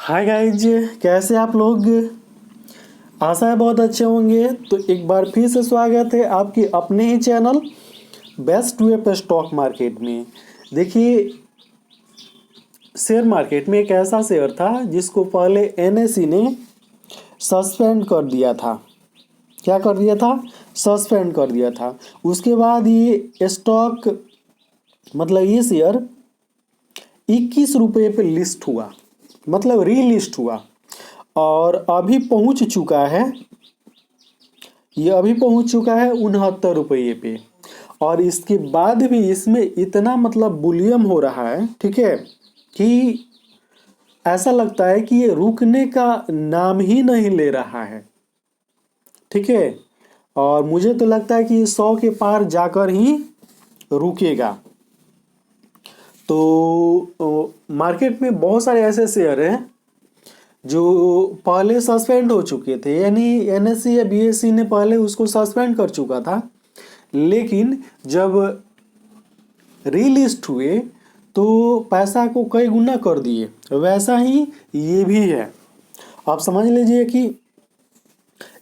Hi guys, कैसे आप लोग। आशा है बहुत अच्छे होंगे। तो एक बार फिर से स्वागत है आपके अपने ही चैनल बेस्ट वे पे स्टॉक मार्केट में। देखिए, शेयर मार्केट में एक ऐसा शेयर था जिसको पहले एनएसई ने सस्पेंड कर दिया था। क्या कर दिया था? सस्पेंड कर दिया था। उसके बाद ये स्टॉक मतलब ये शेयर 21 रुपये पे लिस्ट हुआ, मतलब रीलिस्ट हुआ। और अभी पहुंच चुका है, ये अभी पहुंच चुका है 69 रुपये पे। और इसके बाद भी इसमें इतना मतलब बुलियम हो रहा है, ठीक है, कि ऐसा लगता है कि ये रुकने का नाम ही नहीं ले रहा है, ठीक है। और मुझे तो लगता है कि 100 के पार जाकर ही रुकेगा। तो मार्केट में बहुत सारे ऐसे शेयर हैं जो पहले सस्पेंड हो चुके थे, यानी एनएससी या बीएससी ने पहले उसको सस्पेंड कर चुका था, लेकिन जब रीलिस्ट हुए तो पैसा को कई गुना कर दिए। वैसा ही ये भी है। आप समझ लीजिए कि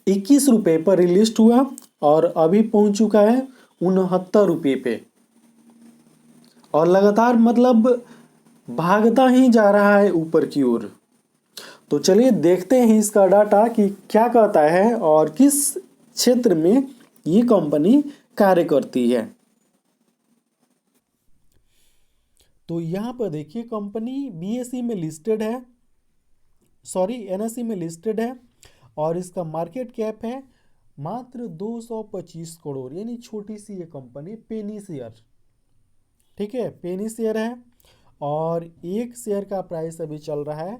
21 रुपये पर रिलिस्ट हुआ और अभी पहुंच चुका है 69 रुपये पे। और लगातार मतलब भागता ही जा रहा है ऊपर की ओर। तो चलिए देखते हैं इसका डाटा कि क्या कहता है और किस क्षेत्र में ये कंपनी कार्य करती है। तो यहाँ पर देखिए, कंपनी बीएसई में लिस्टेड है, सॉरी एनएसई में लिस्टेड है। और इसका मार्केट कैप है मात्र 225 करोड़, यानी छोटी सी ये कंपनी, पेनी शेयर, ठीक है, पेनी शेयर है। और एक शेयर का प्राइस अभी चल रहा है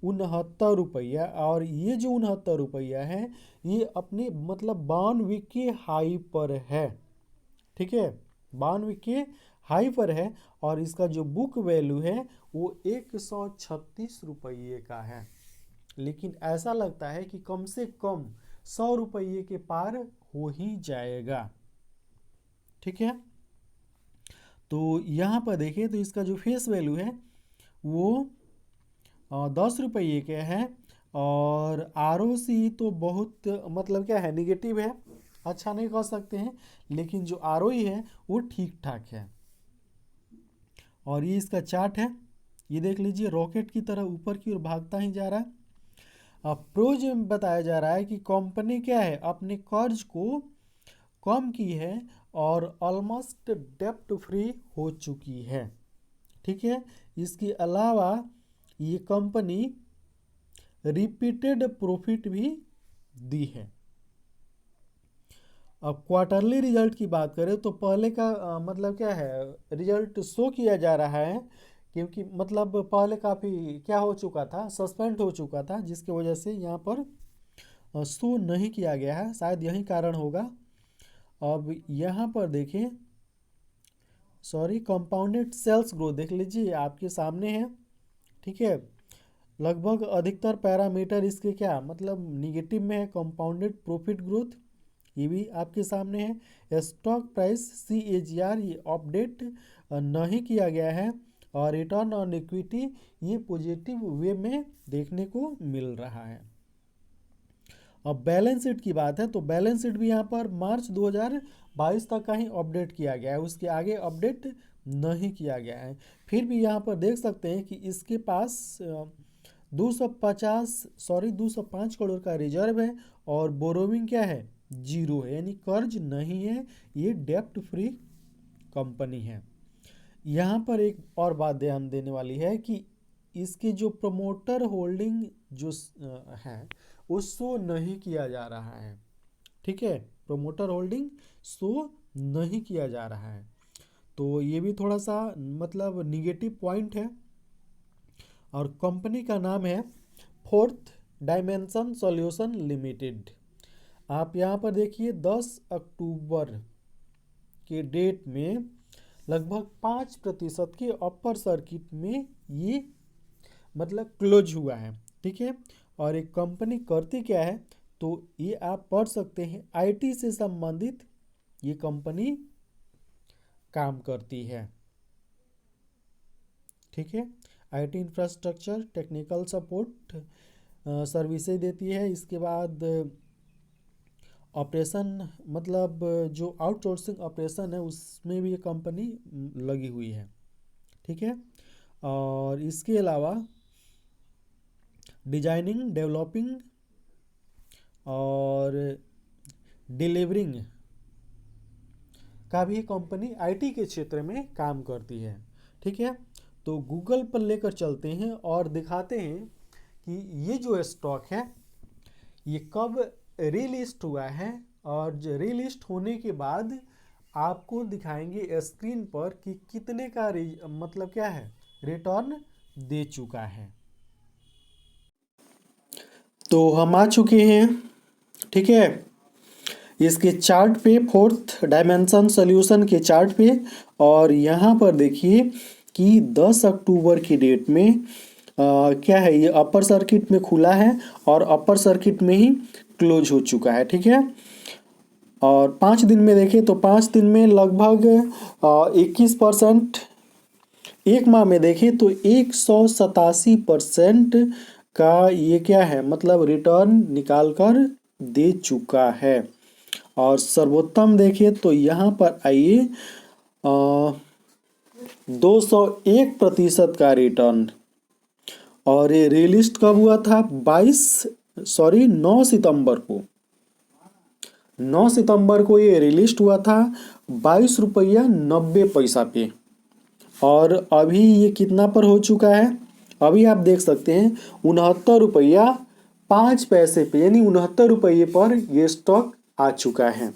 69 रुपया। और ये जो 69 रुपया है, ये अपने मतलब 92 के हाई पर है, ठीक है, 92 के हाई पर है। और इसका जो बुक वैल्यू है वो 136 रुपये का है। लेकिन ऐसा लगता है कि कम से कम 100 रुपये के पार हो ही जाएगा, ठीक है। तो यहाँ पर देखें तो इसका जो फेस वैल्यू है वो 10 रुपये के है। और आर तो बहुत मतलब क्या है, निगेटिव है, अच्छा नहीं कह सकते हैं। लेकिन जो आर है वो ठीक ठाक है। और ये इसका चार्ट है, ये देख लीजिए, रॉकेट की तरह ऊपर की ओर भागता ही जा रहा है। प्रोज में बताया जा रहा है कि कंपनी क्या है, अपने कर्ज को कम की है और ऑलमोस्ट डेप्ट फ्री हो चुकी है, ठीक है। इसके अलावा ये कंपनी रिपीटेड प्रॉफिट भी दी है। अब क्वार्टरली रिजल्ट की बात करें तो पहले का मतलब क्या है, रिजल्ट शो किया जा रहा है, क्योंकि मतलब पहले काफ़ी क्या हो चुका था, सस्पेंड हो चुका था, जिसकी वजह से यहाँ पर शो नहीं किया गया है, शायद यही कारण होगा। अब यहाँ पर देखें, सॉरी, कंपाउंडेड सेल्स ग्रोथ देख लीजिए, आपके सामने है, ठीक है। लगभग अधिकतर पैरामीटर इसके क्या मतलब निगेटिव में है। कंपाउंडेड प्रॉफिट ग्रोथ ये भी आपके सामने है। स्टॉक प्राइस CAGR ये अपडेट नहीं किया गया है। और रिटर्न ऑन इक्विटी ये पॉजिटिव वे में देखने को मिल रहा है। अब बैलेंस शीट की बात है तो बैलेंस शीट भी यहाँ पर मार्च 2022 तक का ही अपडेट किया गया है, उसके आगे अपडेट नहीं किया गया है। फिर भी यहाँ पर देख सकते हैं कि इसके पास 205 करोड़ का रिजर्व है। और बोरोविंग क्या है, जीरो है, यानी कर्ज नहीं है, ये डेप्ट फ्री कंपनी है। यहाँ पर एक और बात ध्यान देने वाली है कि इसकी जो प्रमोटर होल्डिंग जो है वो शो नहीं किया जा रहा है, ठीक है, प्रमोटर होल्डिंग शो नहीं किया जा रहा है। तो ये भी थोड़ा सा मतलब निगेटिव पॉइंट है। और कंपनी का नाम है फोर्थ डायमेंशन सॉल्यूशन लिमिटेड। आप यहाँ पर देखिए 10 अक्टूबर के डेट में लगभग 5% के अपर सर्किट में ये मतलब क्लोज हुआ है, ठीक है। और एक कंपनी करती क्या है तो ये आप पढ़ सकते हैं, आईटी से संबंधित ये कंपनी काम करती है, ठीक है, IT infrastructure, technical support services देती है। इसके बाद ऑपरेशन, मतलब जो आउटसोर्सिंग ऑपरेशन है उसमें भी ये कंपनी लगी हुई है। ठीक है। और इसके अलावा डिजाइनिंग, डेवलपिंग और डिलीवरिंग का भी कंपनी आईटी के क्षेत्र में काम करती है। ठीक है। तो गूगल पर लेकर चलते हैं और दिखाते हैं कि ये जो स्टॉक है ये कब रीलिस्ट हुआ है, और रीलिस्ट होने के बाद आपको दिखाएंगे स्क्रीन पर कि कितने का मतलब क्या है, रिटर्न दे चुका है। तो हम आ चुके हैं। ठीक है। इसके चार्ट पे, फोर्थ डायमेंशन सॉल्यूशन के चार्ट पे, और यहाँ पर देखिए कि 10 अक्टूबर की डेट में क्या है, ये अपर सर्किट में खुला है और अपर सर्किट में ही क्लोज हो चुका है। ठीक है। और 5 दिन में देखें तो 5 दिन में लगभग 21%, एक माह में देखें तो 187% का ये क्या है, मतलब रिटर्न निकाल कर दे चुका है। और सर्वोत्तम देखें तो यहाँ पर आइए 201% का रिटर्न। और ये रिलिस्ट कब हुआ था, 9 सितंबर को। 9 सितंबर को ये रिलिस्ट हुआ था 22 रुपया 90 पैसा पे। और अभी ये कितना पर हो चुका है, अभी आप देख सकते हैं 69 रुपया 5 पैसे पे, यानी 69 रुपये पर ये स्टॉक आ चुका है।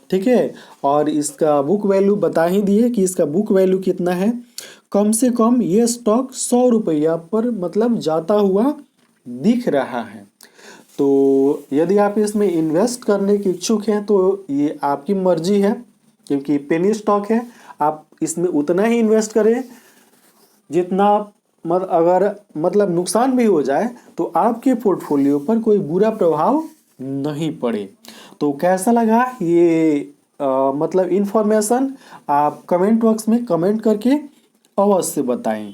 ठीक है। और इसका बुक वैल्यू बता ही दिए कि इसका बुक वैल्यू कितना है। कम से कम ये स्टॉक 100 रुपया पर मतलब जाता हुआ दिख रहा है। तो यदि आप इसमें इन्वेस्ट करने के इच्छुक हैं तो ये आपकी मर्जी है, क्योंकि पेनी स्टॉक है। आप इसमें उतना ही इन्वेस्ट करें जितना अगर मतलब नुकसान भी हो जाए तो आपके पोर्टफोलियो पर कोई बुरा प्रभाव नहीं पड़े। तो कैसा लगा ये मतलब इन्फॉर्मेशन, आप कमेंट बॉक्स में कमेंट करके अवश्य बताएं।